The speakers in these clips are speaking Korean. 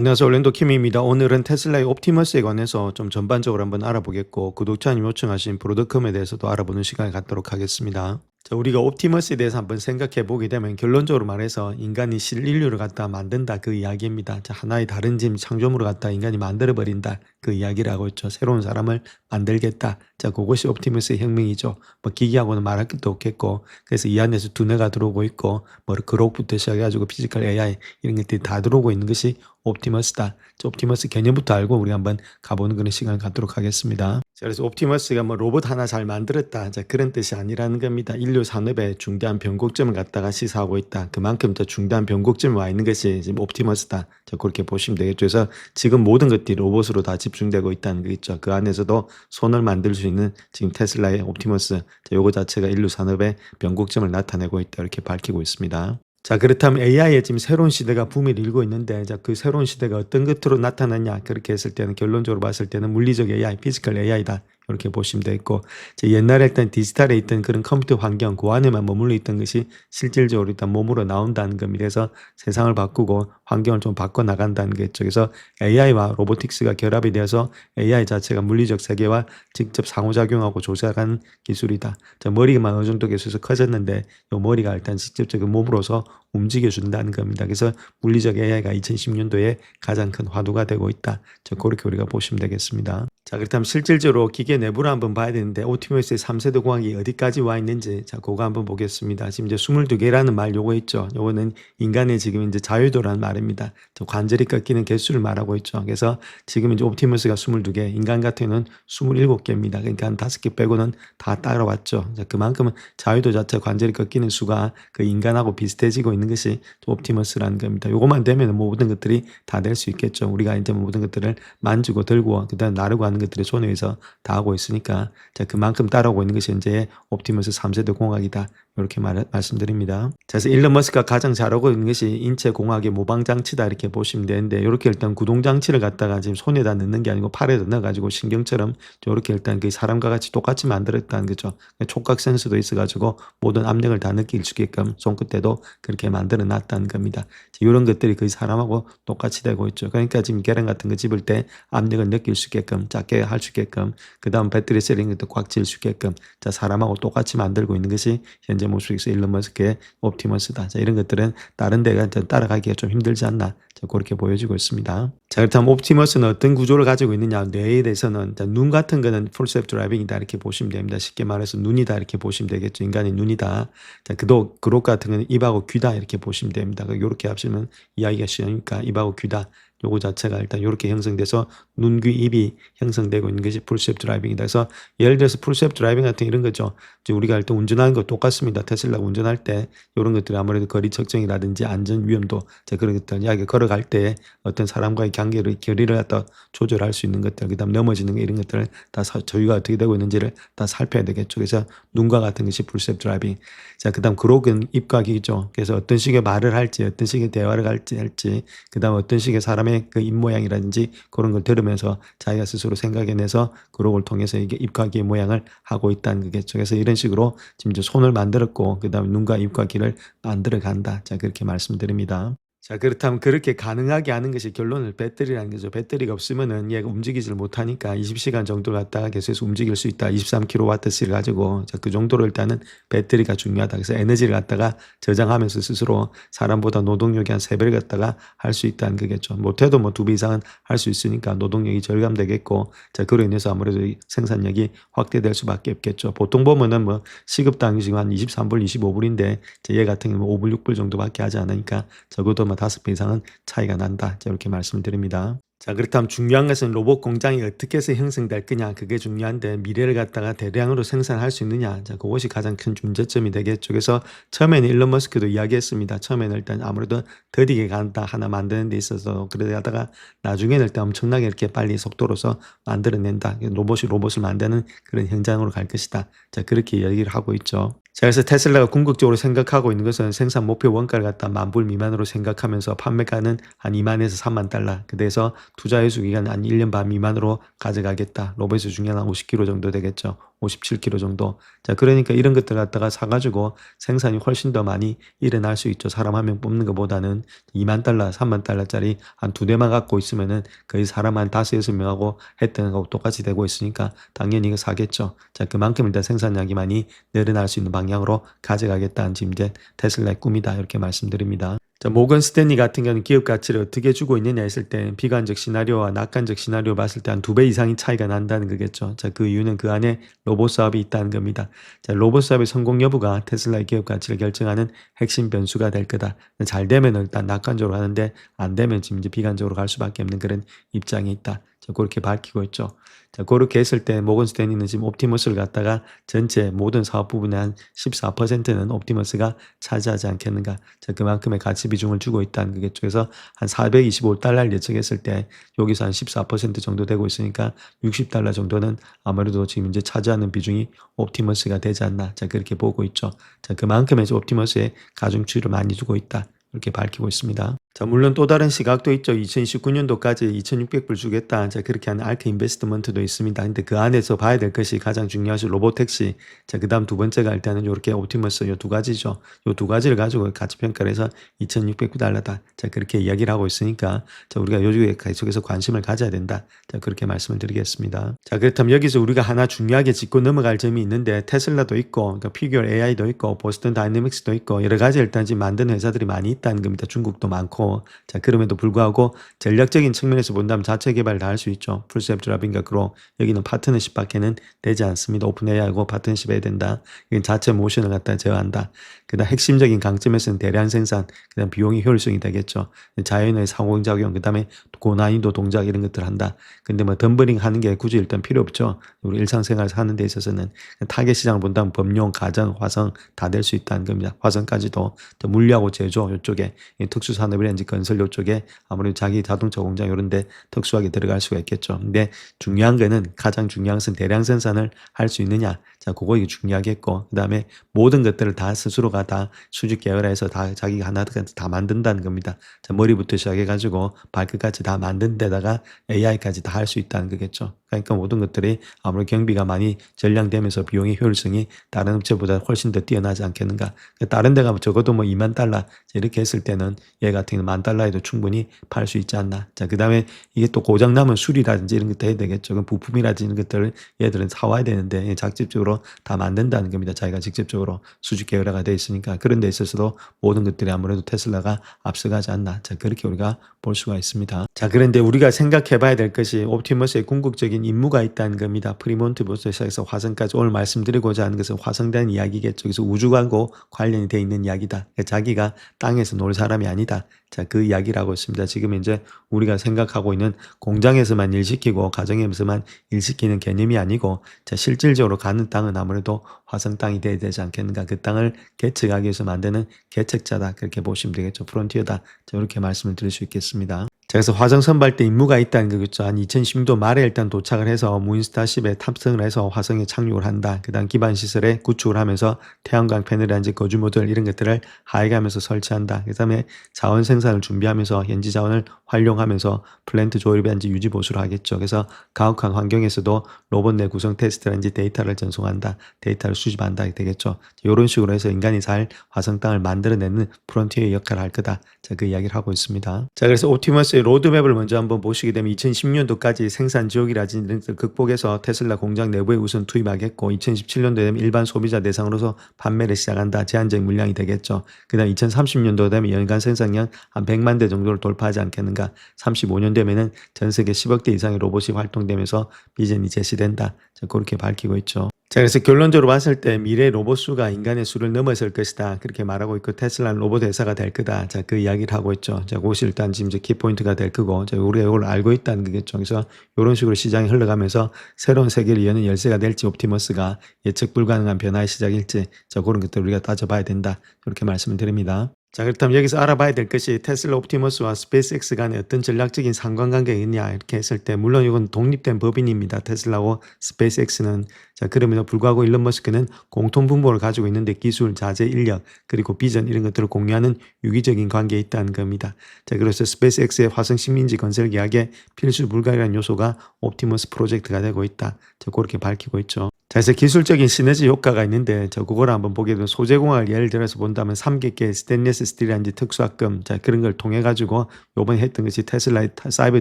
안녕하세요. 올랜도 키미입니다. 오늘은 테슬라의 옵티머스에 관해서 좀 전반적으로 한번 알아보겠고, 구독자님 요청하신 브로드컴에 대해서도 알아보는 시간을 갖도록 하겠습니다. 자, 우리가 옵티머스에 대해서 한번 생각해 보게 되면 결론적으로 말해서 인간이 실인류를 갖다 만든다, 그 이야기입니다. 자, 하나의 다른 짐 창조물을 갖다 인간이 만들어 버린다, 그 이야기를 하고 있죠. 새로운 사람을 만들겠다. 자, 그것이 옵티머스의 혁명이죠. 뭐 기기하고는 말할 것도 없겠고, 그래서 이 안에서 두뇌가 들어오고 있고, 뭐 그룹부터 시작해가지고 피지컬 AI 이런 것들이 다 들어오고 있는 것이 옵티머스다. 옵티머스 개념부터 알고 우리 한번 가보는 그런 시간을 갖도록 하겠습니다. 자, 그래서 옵티머스가 뭐 로봇 하나 잘 만들었다, 자, 그런 뜻이 아니라는 겁니다. 인류 산업에 중대한 변곡점을 갖다가 시사하고 있다. 그만큼 더 중대한 변곡점에 와 있는 것이 지금 옵티머스다. 자, 그렇게 보시면 되겠죠. 그래서 지금 모든 것들이 로봇으로 다 집중되고 있다는 거 있죠. 그 안에서도 손을 만들 수 있는 지금 테슬라의 옵티머스, 자, 요거 자체가 인류 산업의 변곡점을 나타내고 있다, 이렇게 밝히고 있습니다. 자, 그렇다면 AI의 지금 새로운 시대가 붐을 일고 있는데, 자, 그 새로운 시대가 어떤 것으로 나타나냐, 그렇게 했을 때는 결론적으로 봤을 때는 물리적 AI, 피지컬 AI다, 이렇게 보시면 되겠고, 옛날에 일단 디지털에 있던 그런 컴퓨터 환경, 그 안에만 머물러 있던 것이 실질적으로 일단 몸으로 나온다는 겁니다. 그래서 세상을 바꾸고 환경을 좀 바꿔 나간다는 거죠. 그래서 AI와 로보틱스가 결합이 되어서 AI 자체가 물리적 세계와 직접 상호작용하고 조작하는 기술이다. 자, 머리만 어느 정도 계속해서 커졌는데 이 머리가 일단 직접적인 몸으로서 움직여준다는 겁니다. 그래서 물리적 AI가 2010년도에 가장 큰 화두가 되고 있다. 자, 그렇게 우리가 보시면 되겠습니다. 자, 그렇다면 실질적으로 기계 내부를 한번 봐야 되는데, 옵티머스의 3세대 공학이 어디까지 와 있는지, 자, 그거 한번 보겠습니다. 지금 이제 22개라는 말 요거 있죠. 요거는 인간의 지금 이제 자유도라는 말입니다. 관절이 꺾이는 개수를 말하고 있죠. 그래서 지금 이제 옵티머스가 22개, 인간 같은 경우는 27개입니다. 그러니까 한 5개 빼고는 다 따라왔죠. 자, 그만큼은 자유도 자체 관절이 꺾이는 수가 그 인간하고 비슷해지고 있는 것이 옵티머스라는 겁니다. 요것만 되면 모든 것들이 다 될 수 있겠죠. 우리가 이제 모든 것들을 만지고 들고 그다음 나르고 하는 것들이 손에 의해서 다 하고 있으니까, 자, 그만큼 따라오고 있는 것이 현재 옵티머스 3세대 공학이다, 이렇게 말씀드립니다. 자, 그래서 일론 머스크가 가장 잘하고 있는 것이 인체 공학의 모방 장치다, 이렇게 보시면 되는데, 이렇게 일단 구동 장치를 갖다가 지금 손에다 넣는 게 아니고 팔에다 넣어가지고 신경처럼 이렇게 일단 그 사람과 같이 똑같이 만들었다는 거죠. 촉각 센서도 있어가지고 모든 압력을 다 느낄 수 있게끔 손끝에도 그렇게 만들어 놨다는 겁니다. 이런 것들이 거의 사람하고 똑같이 되고 있죠. 그러니까 지금 계란 같은 거 집을 때 압력을 느낄 수 있게끔, 작게 할 수 있게끔, 그 다음 배터리 셀 이런 것도 꽉 질 수 있게끔, 자, 사람하고 똑같이 만들고 있는 것이 현재 모습에서 일론 머스크의 옵티머스다. 자, 이런 것들은 다른 데가 따라가기가 좀 힘들지 않나, 자, 그렇게 보여지고 있습니다. 자, 그렇다면 옵티머스는 어떤 구조를 가지고 있느냐, 뇌에 대해서는, 자, 눈 같은 거는 풀 셀프 드라이빙이다, 이렇게 보시면 됩니다. 쉽게 말해서 눈이다, 이렇게 보시면 되겠죠. 인간의 눈이다. 자, 그록 같은 거는 입하고 귀다, 이렇게 보시면 됩니다. 이렇게 합치면 이야기가 쉬우니까 입하고 귀다, 요거 자체가 일단 이렇게 형성돼서 눈, 귀, 입이 형성되고 있는 것이 풀셀프 드라이빙이다. 그래서 예를 들어서 풀셀프 드라이빙 같은 이런 거죠. 우리가 일단 운전하는 거 똑같습니다. 테슬라가 운전할 때 이런 것들이 아무래도 거리 측정이라든지 안전 위험도, 자, 그런 것들, 이야기 걸어갈 때 어떤 사람과의 거리를 갖다 조절할 수 있는 것들, 그다음 넘어지는 거, 이런 것들을 다 저희가 어떻게 되고 있는지를 다 살펴야 되겠죠. 그래서 눈과 같은 것이 풀셀프 드라이빙. 자, 그다음 그록은 입과 귀죠. 그래서 어떤 식의 말을 할지, 어떤 식의 대화를 할지, 그다음 어떤 식의 사람의 그 입모양이라든지 그런 걸 들으면서 자기가 스스로 생각해내서 그록을 통해서 이게 입과 귀의 모양을 하고 있다는 거겠죠. 그래서 이런 식으로 지금 이제 손을 만들었고 그다음에 눈과 입과 귀를 만들어 간다. 자, 그렇게 말씀드립니다. 자, 그렇다면 그렇게 가능하게 하는 것이 결론은 배터리라는 거죠. 배터리가 없으면은 얘가 움직이질 못하니까 20시간 정도 갖다가 계속해서 움직일 수 있다. 23kWh를 가지고, 자, 그 정도로 일단은 배터리가 중요하다. 그래서 에너지를 갖다가 저장하면서 스스로 사람보다 노동력이 한 3배를 갖다가 할 수 있다는 거겠죠. 못해도 뭐 2배 이상은 할 수 있으니까 노동력이 절감되겠고, 자, 그로 인해서 아무래도 생산력이 확대될 수밖에 없겠죠. 보통 보면은 뭐 시급당이 지금 한 23불, 25불인데, 얘 같은 경우는 5불, 6불 정도밖에 하지 않으니까 적어도 5배 이상은 차이가 난다, 이렇게 말씀을 드립니다. 자, 그렇다면 중요한 것은 로봇 공장이 어떻게 해서 형성될 거냐, 그게 중요한데 미래를 갖다가 대량으로 생산할 수 있느냐, 자, 그것이 가장 큰 문제점이 되겠죠. 그래서 처음에는 일론 머스크도 이야기했습니다. 처음에는 일단 아무래도 더디게 간다, 하나 만드는 데 있어서. 그러다가 나중에는 일단 엄청나게 이렇게 빨리 속도로서 만들어낸다, 로봇을 만드는 그런 현장으로 갈 것이다. 자, 그렇게 얘기를 하고 있죠. 자, 그래서 테슬라가 궁극적으로 생각하고 있는 것은 생산 목표 원가를 갖다 10,000불 미만으로 생각하면서 판매가는 한 20,000에서 30,000달러, 그래서 투자 회수 기간 한 1년 반 미만으로 가져가겠다. 로봇의 중량 한 50kg 정도 되겠죠. 57kg 정도. 자, 그러니까 이런 것들 갖다가 사가지고 생산이 훨씬 더 많이 일어날 수 있죠. 사람 한 명 뽑는 것보다는 2만 달러, 3만 달러짜리 한 두 대만 갖고 있으면은 거의 사람 한 5, 6명하고 했던 거하고 똑같이 되고 있으니까 당연히 이거 사겠죠. 자, 그만큼 일단 생산량이 많이 늘어날 수 있는 방향으로 가져가겠다는 지금 이제 테슬라의 꿈이다. 이렇게 말씀드립니다. 자, 모건 스탠리 같은 경우는 기업 가치를 어떻게 주고 있느냐 했을 때 비관적 시나리오와 낙관적 시나리오 봤을 때 한 2배 이상의 차이가 난다는 거겠죠. 자, 그 이유는 그 안에 로봇 사업이 있다는 겁니다. 자, 로봇 사업의 성공 여부가 테슬라의 기업 가치를 결정하는 핵심 변수가 될 거다. 잘 되면 일단 낙관적으로 하는데 안 되면 지금 이제 비관적으로 갈 수밖에 없는 그런 입장이 있다. 자, 그렇게 밝히고 있죠. 자, 그렇게 했을 때 모건 스탠리는 지금 옵티머스를 갖다가 전체 모든 사업 부분의 한 14%는 옵티머스가 차지하지 않겠는가. 자, 그만큼의 가치 비중을 주고 있다는 거겠죠. 그래서 한 425달러를 예측했을 때 여기서 한 14% 정도 되고 있으니까 60달러 정도는 아무래도 지금 이제 차지하는 비중이 옵티머스가 되지 않나. 자, 그렇게 보고 있죠. 자, 그만큼의 옵티머스에 가중치를 많이 주고 있다. 이렇게 밝히고 있습니다. 자, 물론 또 다른 시각도 있죠. 2019년도까지 2,600불 주겠다. 자, 그렇게 하는 알크 인베스트먼트도 있습니다. 근데 그 안에서 봐야 될 것이 가장 중요하죠. 로보택시. 자, 그 다음 두 번째가 일단은 이렇게 옵티머스 요 두 가지죠. 요 두 가지를 가지고 가치 평가를 해서 2,600달러다. 자, 그렇게 이야기를 하고 있으니까 자, 우리가 요즘에 계속해서 관심을 가져야 된다. 자, 그렇게 말씀을 드리겠습니다. 자, 그렇다면 여기서 우리가 하나 중요하게 짚고 넘어갈 점이 있는데 테슬라도 있고, 그러니까 피규어 AI도 있고, 보스턴 다이내믹스도 있고 여러 가지 일단 지금 만드는 회사들이 많이 있다는 겁니다. 중국도 많고. 자, 그럼에도 불구하고 전략적인 측면에서 본다면 자체 개발을 다 할 수 있죠. 풀스앱드랍인가 그로 여기는 파트너십 밖에는 되지 않습니다. 오픈 AI하고 파트너십 해야 된다. 이건 자체 모션을 갖다 제어한다. 그다음 핵심적인 강점에서는 대량 생산, 그다음 비용이 효율성이 되겠죠. 자연의 상호작용, 그다음에 고난이도 동작 이런 것들 한다. 근데 뭐 덤블링 하는 게 굳이 일단 필요 없죠. 우리 일상생활 사는 데 있어서는 타겟 시장을 본다면 범용, 가전, 화성 다 될 수 있다는 겁니다. 화성까지도 또 물리하고 제조 이쪽에 특수 산업이라든지 건설 이쪽에 아무래도 자기 자동차 공장 이런 데 특수하게 들어갈 수가 있겠죠. 근데 중요한 거는 가장 중요한 것은 대량 생산을 할 수 있느냐. 자, 그거 이게 중요하겠고, 그 다음에 모든 것들을 다 스스로가 다 수직 계열화해서 다 자기가 하나씩 다 만든다는 겁니다. 자, 머리부터 시작해가지고 발끝까지 다 만든 데다가 AI까지 다 할 수 있다는 거겠죠. 그러니까 모든 것들이 아무래도 경비가 많이 전량되면서 비용의 효율성이 다른 업체보다 훨씬 더 뛰어나지 않겠는가. 다른 데가 적어도 뭐 2만 달러 이렇게 했을 때는 얘 같은 경우는 10,000달러에도 충분히 팔 수 있지 않나. 자, 그 다음에 이게 또 고장나면 수리라든지 이런 것도 해야 되겠죠. 그럼 부품이라든지 이런 것들을 얘들은 사와야 되는데 작집적으로 다 만든다는 겁니다. 자기가 직접적으로 수직 계열화가 되어 있으니까 그런 데 있어서도 모든 것들이 아무래도 테슬라가 앞서가지 않나. 자, 그렇게 우리가 볼 수가 있습니다. 자, 그런데 우리가 생각해 봐야 될 것이 옵티머스의 궁극적인 임무가 있다는 겁니다. 프리몬트부터 시작해서 화성까지 오늘 말씀드리고자 하는 것은 화성에 대한 이야기겠죠. 그래서 우주관과 관련이 되어 있는 이야기다. 그러니까 자기가 땅에서 놀 사람이 아니다. 자, 그 이야기를 하고 있습니다. 지금 이제 우리가 생각하고 있는 공장에서만 일시키고 가정에서만 일시키는 개념이 아니고 자, 실질적으로 가는 땅은 아무래도 화성 땅이 돼야 되지 않겠는가. 그 땅을 개척하기 위해서 만드는 개척자다. 그렇게 보시면 되겠죠. 프론티어다. 자, 이렇게 말씀을 드릴 수 있겠습니다. 자, 그래서 화성 선발대 임무가 있다는 거겠죠. 한 2016년 말에 일단 도착을 해서 무인스타쉽에 탑승을 해서 화성에 착륙을 한다. 그 다음 기반 시설에 구축을 하면서 태양광 패널이라든지 거주 모듈 이런 것들을 하해가면서 설치한다. 그 다음에 자원 생산을 준비하면서 현지 자원을 활용하면서 플랜트 조립이라든지 유지 보수를 하겠죠. 그래서 가혹한 환경에서도 로봇 내 구성 테스트라든지 데이터를 전송한다. 데이터를 수집한다. 되겠죠. 이런 식으로 해서 인간이 잘 화성 땅을 만들어내는 프론티어의 역할을 할 거다. 자, 그 이야기를 하고 있습니다. 자, 그래서 옵티머스의 로드맵을 먼저 한번 보시게 되면 2010년도까지 생산 지역이라든지 이런 것을 극복해서 테슬라 공장 내부에 우선 투입하겠고 2017년도에 되면 일반 소비자 대상으로서 판매를 시작한다. 제한적 물량이 되겠죠. 그 다음 2030년도 되면 연간 생산량 한 100만 대 정도를 돌파하지 않겠는가. 35년 되면은 전 세계 10억 대 이상의 로봇이 활동되면서 비전이 제시된다. 자, 그렇게 밝히고 있죠. 자, 그래서 결론적으로 봤을 때 미래 로봇 수가 인간의 수를 넘어설 것이다. 그렇게 말하고 있고 테슬라는 로봇 회사가 될 거다. 자, 그 이야기를 하고 있죠. 자, 그것이 일단 지금 이제 키포인트가 될 거고, 자, 우리가 이걸 알고 있다는 거겠죠. 그래서 이런 식으로 시장이 흘러가면서 새로운 세계를 여는 열쇠가 될지 옵티머스가 예측 불가능한 변화의 시작일지, 자, 그런 것들 우리가 따져봐야 된다. 이렇게 말씀을 드립니다. 자, 그렇다면 여기서 알아봐야 될 것이 테슬라 옵티머스와 스페이스X 간에 어떤 전략적인 상관관계가 있냐 이렇게 했을 때 물론 이건 독립된 법인입니다. 테슬라고 스페이스X는. 자, 그럼에도 불구하고 일론 머스크는 공통분모를 가지고 있는데 기술, 자재, 인력 그리고 비전 이런 것들을 공유하는 유기적인 관계에 있다는 겁니다. 자, 그래서 스페이스X의 화성 식민지 건설 계약에 필수 불가이라는 요소가 옵티머스 프로젝트가 되고 있다. 자, 그렇게 밝히고 있죠. 자, 그래서 기술적인 시너지 효과가 있는데 그거를 한번 보게 되면 소재공학을 예를 들어서 본다면 삼각계 스테인리스 스틸이라든지 특수합금 그런 걸 통해 가지고 요번에 했던 것이 테슬라의 사이버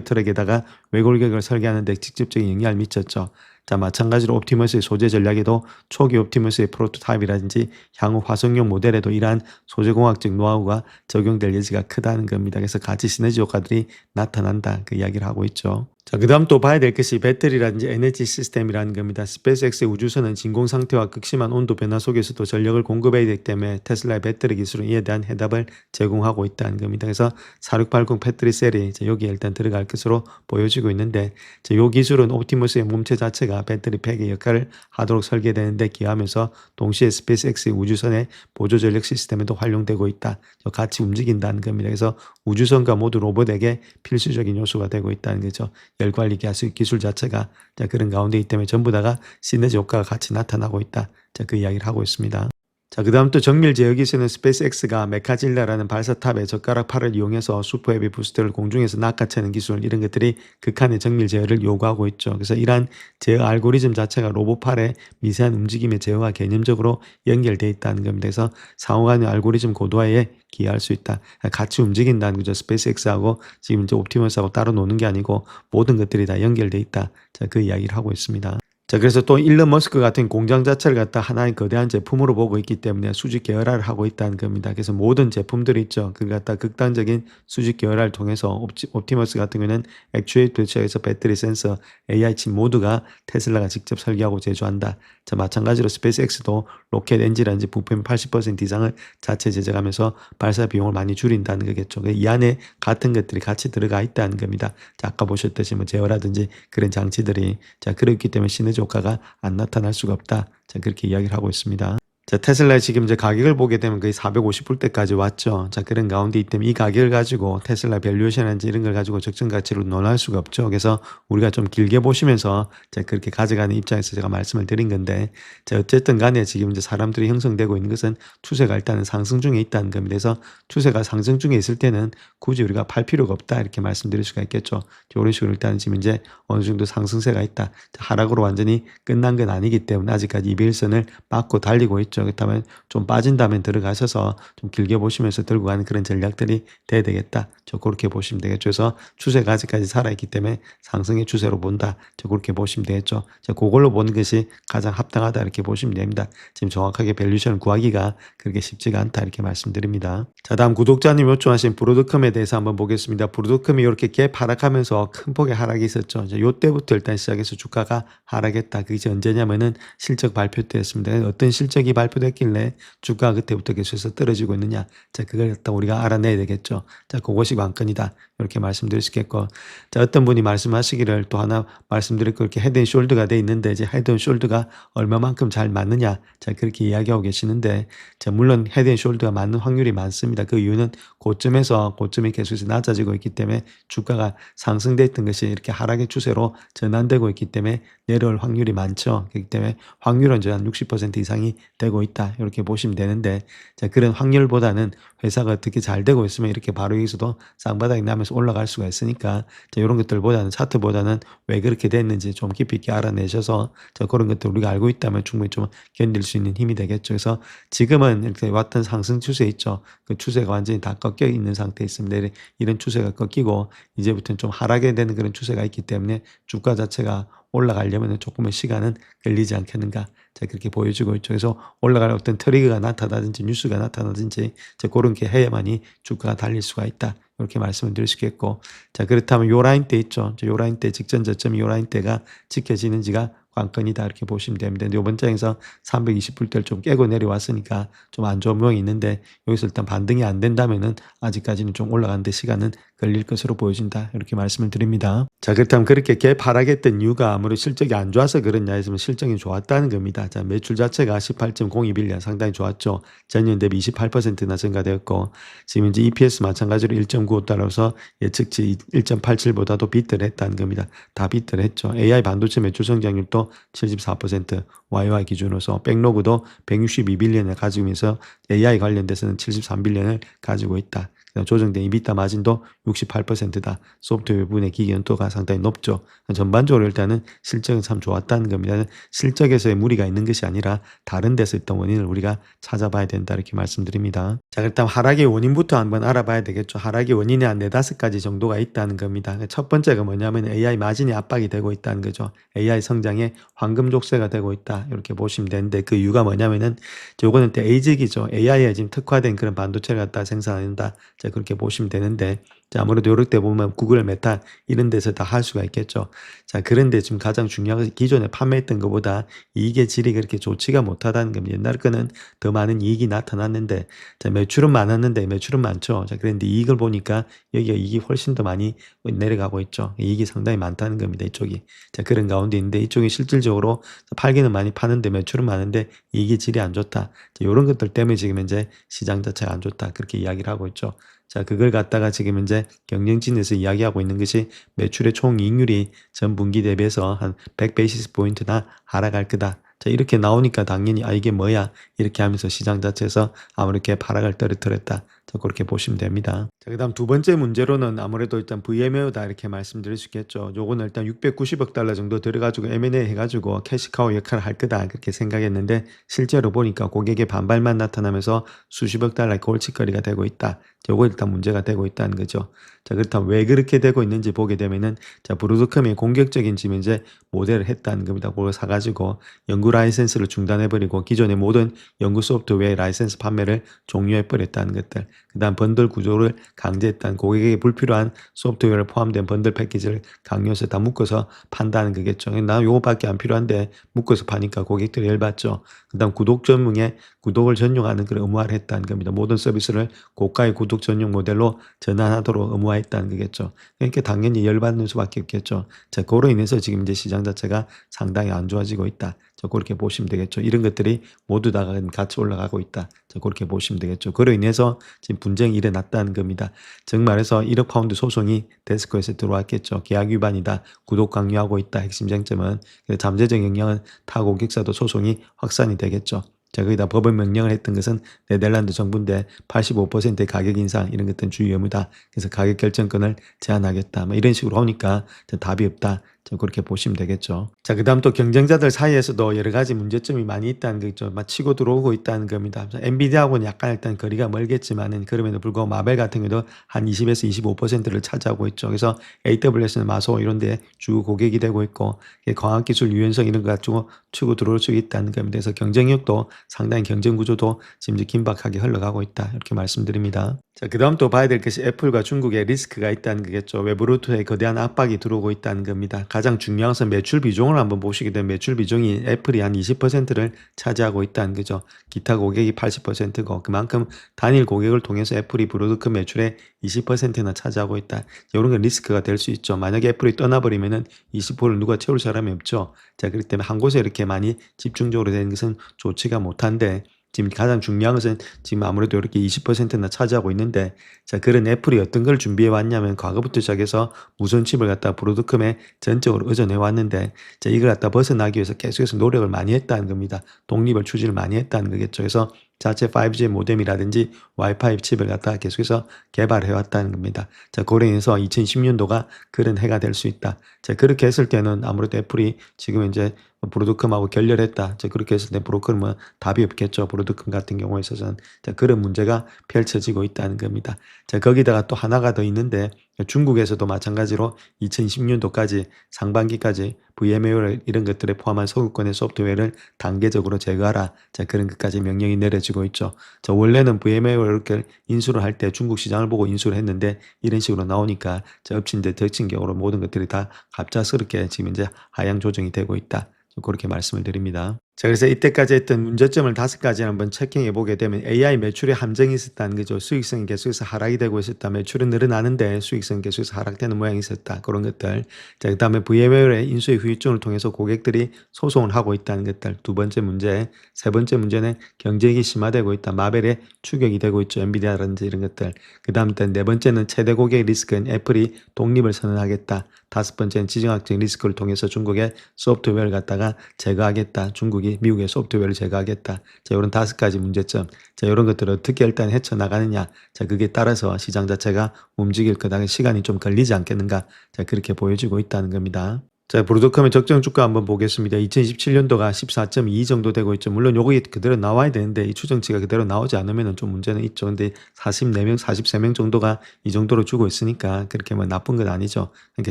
트럭에다가 외골격을 설계하는 데 직접적인 영향을 미쳤죠. 자, 마찬가지로 옵티머스의 소재 전략에도 초기 옵티머스의 프로토타입이라든지 향후 화석용 모델에도 이러한 소재공학적 노하우가 적용될 여지가 크다는 겁니다. 그래서 같이 시너지 효과들이 나타난다 그 이야기를 하고 있죠. 자, 그다음 또 봐야 될 것이 배터리라든지 에너지 시스템이라는 겁니다. 스페이스X의 우주선은 진공 상태와 극심한 온도 변화 속에서도 전력을 공급해야 되기 때문에 테슬라의 배터리 기술은 이에 대한 해답을 제공하고 있다는 겁니다. 그래서 4680 배터리 셀이 여기에 일단 들어갈 것으로 보여지고 있는데 이 기술은 옵티머스의 몸체 자체가 배터리 팩의 역할을 하도록 설계되는데 기하면서 동시에 스페이스X의 우주선의 보조 전력 시스템에도 활용되고 있다. 같이 움직인다는 겁니다. 그래서 우주선과 모두 로봇에게 필수적인 요소가 되고 있다는 거죠. 열 관리 기술 자체가 그런 가운데 있기 때문에 전부 다가 시너지 효과가 같이 나타나고 있다. 그 이야기를 하고 있습니다. 자, 그 다음 또 정밀 제어기에서는 스페이스X가 메카질라라는 발사탑의 젓가락 팔을 이용해서 슈퍼 헤비 부스터를 공중에서 낚아채는 기술 이런 것들이 극한의 정밀 제어를 요구하고 있죠. 그래서 이러한 제어 알고리즘 자체가 로봇 팔의 미세한 움직임의 제어와 개념적으로 연결되어 있다는 겁니다. 그래서 상호간의 알고리즘 고도화에 기여할 수 있다. 같이 움직인다는 거죠. 스페이스X하고 지금 이제 옵티머스하고 따로 노는 게 아니고 모든 것들이 다 연결되어 있다. 자, 그 이야기를 하고 있습니다. 자, 그래서 또 일론 머스크 같은 공장 자체를 갖다 하나의 거대한 제품으로 보고 있기 때문에 수직 계열화를 하고 있다는 겁니다. 그래서 모든 제품들이 있죠. 그걸 갖다 극단적인 수직 계열화를 통해서 옵티머스 같은 경우는 액추에이터 체에서 배터리 센서, AI 칩 모두가 테슬라가 직접 설계하고 제조한다. 자, 마찬가지로 스페이스X도 로켓 엔진이라든지 부품 80% 이상을 자체 제작하면서 발사 비용을 많이 줄인다는 거겠죠. 이 안에 같은 것들이 같이 들어가 있다는 겁니다. 자, 아까 보셨듯이 제어라든지 그런 장치들이 그렇기 때문에 시너지 효과가 안 나타날 수가 없다. 자, 그렇게 이야기를 하고 있습니다. 자, 테슬라의 지금 이제 가격을 보게 되면 거의 450불대까지 왔죠. 자, 그런 가운데 있다면 이 가격을 가지고 테슬라 밸류에이션이라든지 이런 걸 가지고 적정 가치로 논할 수가 없죠. 그래서 우리가 좀 길게 보시면서 그렇게 가져가는 입장에서 제가 말씀을 드린 건데, 자, 어쨌든 간에 지금 이제 사람들이 형성되고 있는 것은 추세가 일단은 상승 중에 있다는 겁니다. 그래서 추세가 상승 중에 있을 때는 굳이 우리가 팔 필요가 없다 이렇게 말씀드릴 수가 있겠죠. 이런 식으로 일단 지금 이제 어느 정도 상승세가 있다. 자, 하락으로 완전히 끝난 건 아니기 때문에 아직까지 200일선을 맞고 달리고 있죠. 그렇다면 좀 빠진다면 들어가셔서 좀 길게 보시면서 들고 가는 그런 전략들이 돼야 되겠다. 그렇게 보시면 되겠죠. 그래서 추세가 아직까지 살아있기 때문에 상승의 추세로 본다. 그렇게 보시면 되겠죠. 그걸로 보는 것이 가장 합당하다 이렇게 보시면 됩니다. 지금 정확하게 밸류션을 구하기가 그렇게 쉽지가 않다 이렇게 말씀드립니다. 자, 다음 구독자님 요청하신 브로드컴에 대해서 한번 보겠습니다. 브로드컴이 이렇게 갭 하락하면서 큰 폭의 하락이 있었죠. 요때부터 일단 시작해서 주가가 하락했다. 그게 언제냐면은 실적 발표 때였습니다. 어떤 실적이 발표됐길래 주가가 그때부터 계속해서 떨어지고 있느냐. 자, 그걸 갖다 우리가 알아내야 되겠죠. 자, 그것이 관건이다. 이렇게 말씀드릴 수 있겠고. 자, 어떤 분이 말씀하시기를 또 하나 말씀드릴 거 이렇게 헤드앤숄더가 돼 있는데 이제 헤드앤숄더가 얼마만큼 잘 맞느냐. 자, 그렇게 이야기하고 계시는데 자, 물론 헤드앤숄더가 맞는 확률이 많습니다. 그 이유는 고점이 계속해서 낮아지고 있기 때문에 주가가 상승돼 있던 것이 이렇게 하락의 추세로 전환되고 있기 때문에 내려올 확률이 많죠. 그렇기 때문에 확률은 이제 한 60% 이상이 되고 있다. 이렇게 보시면 되는데 자, 그런 확률보다는 회사가 어떻게 잘 되고 있으면 이렇게 바로 여기서도 쌍바닥이 나면서 올라갈 수가 있으니까 자, 이런 것들보다는 차트보다는 왜 그렇게 됐는지 좀 깊이 있게 알아내셔서 자, 그런 것들 우리가 알고 있다면 충분히 좀 견딜 수 있는 힘이 되겠죠. 그래서 지금은 이렇게 왔던 상승 추세 있죠. 그 추세가 완전히 다 꺾여 있는 상태에 있습니다. 이런 추세가 꺾이고 이제부터는 좀 하락에 되는 그런 추세가 있기 때문에 주가 자체가 올라가려면 조금의 시간은 걸리지 않겠는가. 자, 그렇게 보여지고 있죠. 그래서 올라갈 어떤 트리거가 나타나든지 뉴스가 나타나든지 그런 게 해야만이 주가가 달릴 수가 있다. 이렇게 말씀을 드릴 수 있겠고. 자, 그렇다면 요 라인 때 있죠. 요 라인 때 직전 저점이 요 라인 때가 지켜지는지가 관건이다 이렇게 보시면 됩니다. 근데 이번 장에서 320불대를 좀 깨고 내려왔으니까 좀 안 좋은 모양이 있는데 여기서 일단 반등이 안 된다면은 아직까지는 좀 올라가는데 시간은 걸릴 것으로 보여진다 이렇게 말씀을 드립니다. 자, 그렇다면 그렇게 갭 하락했던 이유가 아무래도 실적이 안 좋아서 그렇냐 했으면 실적이 좋았다는 겁니다. 자, 매출 자체가 18.02빌리언 상당히 좋았죠. 전년 대비 28%나 증가되었고 지금 이제 EPS 마찬가지로 1.95달러서 예측치 1.87보다도 비트를 했다는 겁니다. 다 비트를 했죠. AI 반도체 매출 성장률도 74% YY 기준으로서 백로그도 162빌리언을 가지고 있어서 AI 관련돼서는 73빌리언을 가지고 있다. 그다음 조정된 EBITDA 마진도 68%다. 소프트웨어 부분의 기기 연도가 상당히 높죠. 전반적으로 일단은 실적은 참 좋았다는 겁니다. 실적에서의 무리가 있는 것이 아니라 다른 데서 있던 원인을 우리가 찾아봐야 된다 이렇게 말씀드립니다. 자, 일단 하락의 원인부터 한번 알아봐야 되겠죠. 하락의 원인이 한 4-5가지 정도가 있다는 겁니다. 첫 번째가 뭐냐면 AI 마진이 압박이 되고 있다는 거죠. AI 성장에 황금 족쇄가 되고 있다 이렇게 보시면 되는데 그 이유가 뭐냐면은 요거는 또 ASIC이죠. AI에 지금 특화된 그런 반도체를 갖다 생산한다. 자, 그렇게 보시면 되는데 자, 아무래도 요럴 때 보면 구글, 메타 이런 데서 다 할 수가 있겠죠. 자, 그런데 지금 가장 중요한 것이 기존에 판매했던 것보다 이익의 질이 그렇게 좋지가 못하다는 겁니다. 옛날 거는 더 많은 이익이 나타났는데 자, 매출은 많았는데 매출은 많죠. 자, 그런데 이익을 보니까 여기가 이익이 훨씬 더 많이 내려가고 있죠. 이익이 상당히 많다는 겁니다. 이쪽이. 자, 그런 가운데 있는데 이쪽이 실질적으로 팔기는 많이 파는데 매출은 많은데 이익의 질이 안 좋다. 자, 이런 것들 때문에 지금 현재 시장 자체가 안 좋다. 그렇게 이야기를 하고 있죠. 자, 그걸 갖다가 지금 현재 경영진에서 이야기하고 있는 것이 매출의 총이익률이 전 분기 대비해서 한 100베이시스 포인트나 하락할 거다. 자, 이렇게 나오니까 당연히 이게 뭐야? 이렇게 하면서 시장 자체에서 아무렇게 하락을 떨어뜨렸다. 자, 그렇게 보시면 됩니다. 자, 그다음 두 번째 문제로는 아무래도 일단 VMAO다 이렇게 말씀드릴 수 있겠죠. 요거는 일단 690억 달러 정도 들어가지고 M&A 해가지고 캐시카우 역할을 할 거다 그렇게 생각했는데 실제로 보니까 고객의 반발만 나타나면서 수십억 달러의 골칫거리가 되고 있다. 요거 일단 문제가 되고 있다는 거죠. 자, 그렇다면 왜 그렇게 되고 있는지 보게 되면은 자, 브로드컴이 공격적인 지금 이제 모델을 했다는 겁니다. 그걸 사가지고 연구 라이센스를 중단해버리고 기존의 모든 연구 소프트웨어 라이센스 판매를 종료해버렸다는 것들. 그 다음 번들 구조를 강제했다는 고객에게 불필요한 소프트웨어를 포함된 번들 패키지를 강요해서 다 묶어서 판다는 거겠죠. 나 요거밖에 안 필요한데 묶어서 파니까 고객들이 열받죠. 그 다음 구독 전문에 구독을 전용하는 그런 의무화를 했다는 겁니다. 모든 서비스를 고가의 구독 전용 모델로 전환하도록 의무화했다는 거겠죠. 그러니까 당연히 열받는 수밖에 없겠죠. 자, 그로 인해서 지금 이제 시장 자체가 상당히 안 좋아지고 있다. 자, 그렇게 보시면 되겠죠. 이런 것들이 모두 다 같이 올라가고 있다. 자, 그렇게 보시면 되겠죠. 그로 인해서 지금 분쟁이 일어났다는 겁니다. 즉 말해서 1억 파운드 소송이 데스코에서 들어왔겠죠. 계약 위반이다. 구독 강요하고 있다. 핵심 쟁점은. 잠재적 영향은 타 고객사도 소송이 확산이 되겠죠. 자, 거기다 법원 명령을 했던 것은 네덜란드 정부인데 85%의 가격 인상 이런 것들은 주의 의무다. 그래서 가격 결정권을 제한하겠다. 뭐 이런 식으로 하니까 답이 없다. 좀 그렇게 보시면 되겠죠. 자, 그 다음 또 경쟁자들 사이에서도 여러 가지 문제점이 많이 있다는 거죠. 막 치고 들어오고 있다는 겁니다. 엔비디아하고는 약간 일단 거리가 멀겠지만은 그럼에도 불구하고 마벨 같은 경우도 한 20에서 25%를 차지하고 있죠. 그래서 AWS는 마소 이런 데 주 고객이 되고 있고 광학기술 유연성 이런 거 가지고 치고 들어올 수 있다는 겁니다. 그래서 경쟁력도 상당히 경쟁 구조도 지금 이제 긴박하게 흘러가고 있다. 이렇게 말씀드립니다. 자, 그 다음 또 봐야 될 것이 애플과 중국의 리스크가 있다는 거겠죠. 외부로부터의 거대한 압박이 들어오고 있다는 겁니다. 가장 중요한 것은 매출 비중을 한번 보시게 되면 매출 비중이 애플이 한 20%를 차지하고 있다는 거죠. 기타 고객이 80%고 그만큼 단일 고객을 통해서 애플이 브로드컴 매출의 20%나 차지하고 있다. 이런 건 리스크가 될 수 있죠. 만약에 애플이 떠나버리면은 20%를 누가 채울 사람이 없죠. 자, 그렇기 때문에 한 곳에 이렇게 많이 집중적으로 되는 것은 좋지가 못한데 지금 가장 중요한 것은 지금 아무래도 이렇게 20%나 차지하고 있는데 자, 그런 애플이 어떤 걸 준비해 왔냐면 과거부터 시작해서 무선 칩을 갖다 브로드컴에 전적으로 의존해 왔는데 자, 이걸 갖다 벗어나기 위해서 계속해서 노력을 많이 했다는 겁니다. 독립을 추진을 많이 했다는 거겠죠. 그래서 자체 5G 모뎀이라든지 와이파이 칩을 갖다가 계속해서 개발해 왔다는 겁니다. 자, 그로 인해서 2010년도가 그런 해가 될 수 있다. 자, 그렇게 했을 때는 아무래도 애플이 지금 이제 브로드컴하고 결렬했다. 자, 그렇게 했을 때 브로드컴은 답이 없겠죠. 브로드컴 같은 경우에 있어서는. 자, 그런 문제가 펼쳐지고 있다는 겁니다. 자, 거기다가 또 하나가 더 있는데 중국에서도 마찬가지로 2010년도까지 상반기까지 VMware 이런 것들에 포함한 소유권의 소프트웨어를 단계적으로 제거하라. 자, 그런 것까지 명령이 내려지고 있죠. 자, 원래는 VMware를 인수를 할 때 중국 시장을 보고 인수를 했는데 이런 식으로 나오니까 자, 엎친 데 덮친 격으로 모든 것들이 다 갑작스럽게 지금 이제 하향 조정이 되고 있다. 그렇게 말씀을 드립니다. 자, 그래서 이때까지 했던 문제점을 5가지 한번 체킹해 보게 되면 AI 매출에 함정이 있었다는 거죠. 수익성이 계속해서 하락이 되고 있었다. 매출은 늘어나는데 수익성이 계속해서 하락되는 모양이 있었다. 그런 것들. 자, 그 다음에 VMware의 인수의 후유증을 통해서 고객들이 소송을 하고 있다는 것들. 두 번째 문제. 세 번째 문제는 경쟁이 심화되고 있다. 마벨의 추격이 되고 있죠. 엔비디아라든지 이런 것들. 그 다음 네 번째는 최대 고객 리스크인 애플이 독립을 선언하겠다. 다섯 번째는 지정학적 리스크를 통해서 중국의 소프트웨어를 갖다가 제거하겠다. 중국이 중국이 미국의 소프트웨어를 제거하겠다. 자, 이런 5가지 문제점. 자, 이런 것들을 어떻게 일단 헤쳐나가느냐. 자, 그게 따라서 시장 자체가 움직일 거다. 시간이 좀 걸리지 않겠는가. 자, 그렇게 보여지고 있다는 겁니다. 자, 브로드컴의 적정 주가 한번 보겠습니다. 2027년도가 14.2 정도 되고 있죠. 물론 요게 그대로 나와야 되는데 이 추정치가 그대로 나오지 않으면 좀 문제는 있죠. 근데 44명, 43명 정도가 이 정도로 주고 있으니까 그렇게 뭐 나쁜 건 아니죠. 그러니까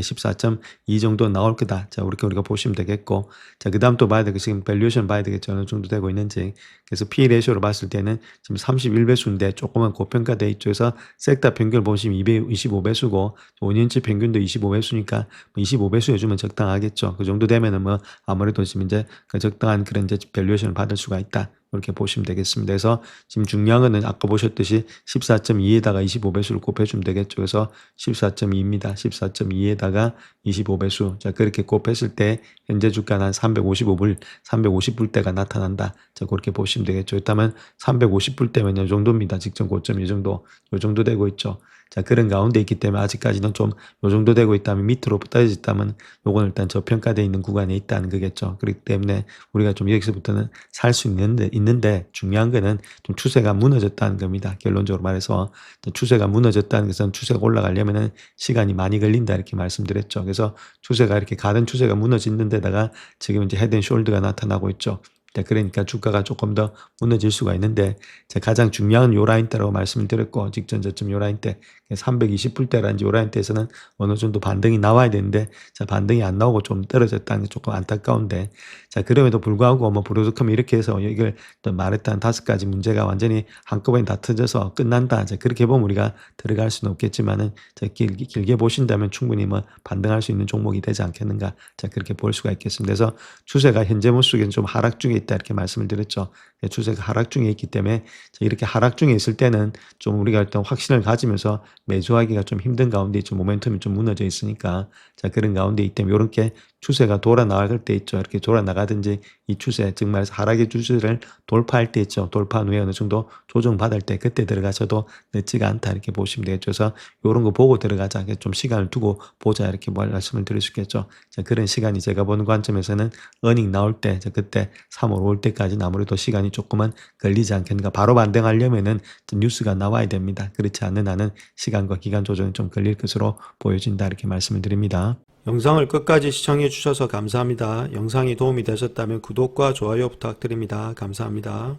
14.2 정도 나올 거다. 자, 우리가 보시면 되겠고. 자, 그 다음 또 봐야 되고 지금 밸류에이션 봐야 되겠죠. 어느 정도 되고 있는지. 그래서 P 레이쇼로 봤을 때는 지금 31배수인데 조금은 고평가돼 있죠. 그래서 섹터 평균을 보시면 225배수고 5년치 평균도 25배수니까 25배수 해주면 적당하겠죠. 그 정도 되면은 뭐 아무래도 지금 이제 그 적당한 그런 이제 밸류에이션을 받을 수가 있다. 이렇게 보시면 되겠습니다. 그래서 지금 중요한 거는 아까 보셨듯이 14.2에다가 25배수를 곱해주면 되겠죠. 그래서 14.2입니다. 14.2에다가 25배수. 자, 그렇게 곱했을 때 현재 주가는 한 355불, 350불대가 나타난다. 자, 그렇게 보시면 되겠죠. 일단은 350불대면 이 정도입니다. 직전 고점 이 정도, 요 정도 되고 있죠. 자, 그런 가운데 있기 때문에 아직까지는 좀 요 정도 되고 있다면 밑으로 떨어졌다면 요건 일단 저평가되어 있는 구간에 있다는 거겠죠. 그렇기 때문에 우리가 좀 여기서부터는 살 수 있는데 중요한 거는 좀 추세가 무너졌다는 겁니다. 결론적으로 말해서 추세가 무너졌다는 것은 추세가 올라가려면은 시간이 많이 걸린다 이렇게 말씀드렸죠. 그래서 추세가 이렇게 가던 추세가 무너지는 데다가 지금 이제 헤드앤숄더가 나타나고 있죠. 자, 그러니까 주가가 조금 더 무너질 수가 있는데 가장 중요한 요 라인 대라고 말씀을 드렸고 직전 저점 요 라인 대 320불대라든지 요 라인 대에서는 어느 정도 반등이 나와야 되는데 자, 반등이 안 나오고 좀 떨어졌다는 게 조금 안타까운데 자, 그럼에도 불구하고 뭐 브로드컴이 이렇게 해서 이걸 또 말했던 5가지 문제가 완전히 한꺼번에 다 터져서 끝난다. 자, 그렇게 보면 우리가 들어갈 수는 없겠지만은 자, 길게 보신다면 충분히 뭐 반등할 수 있는 종목이 되지 않겠는가. 자, 그렇게 볼 수가 있겠습니다. 그래서 추세가 현재 모습에는 좀 하락 중에 있다 이렇게 말씀을 드렸죠. 추세가 하락 중에 있기 때문에 이렇게 하락 중에 있을 때는 좀 우리가 일단 확신을 가지면서 매수하기가 좀 힘든 가운데 좀 모멘텀이 좀 무너져 있으니까 자, 그런 가운데 있기 때문에 이렇게 추세가 돌아 나갈 때 있죠. 이렇게 돌아 나가든지 이 추세 즉 말해서 하락의 추세를 돌파할 때 있죠. 돌파 후에 어느 정도 조정받을 때 그때 들어가셔도 늦지가 않다 이렇게 보시면 되겠죠. 그래서 이런 거 보고 들어가자. 좀 시간을 두고 보자 이렇게 말씀을 드릴 수 있겠죠. 자, 그런 시간이 제가 보는 관점에서는 어닝 나올 때 그때 3월 5월 때까지는 아무래도 시간이 조금은 걸리지 않겠는가. 바로 반등하려면은 뉴스가 나와야 됩니다. 그렇지 않는 한은 시간과 기간 조정이 좀 걸릴 것으로 보여진다 이렇게 말씀을 드립니다. 영상을 끝까지 시청해 주셔서 감사합니다. 영상이 도움이 되셨다면 구독과 좋아요 부탁드립니다. 감사합니다.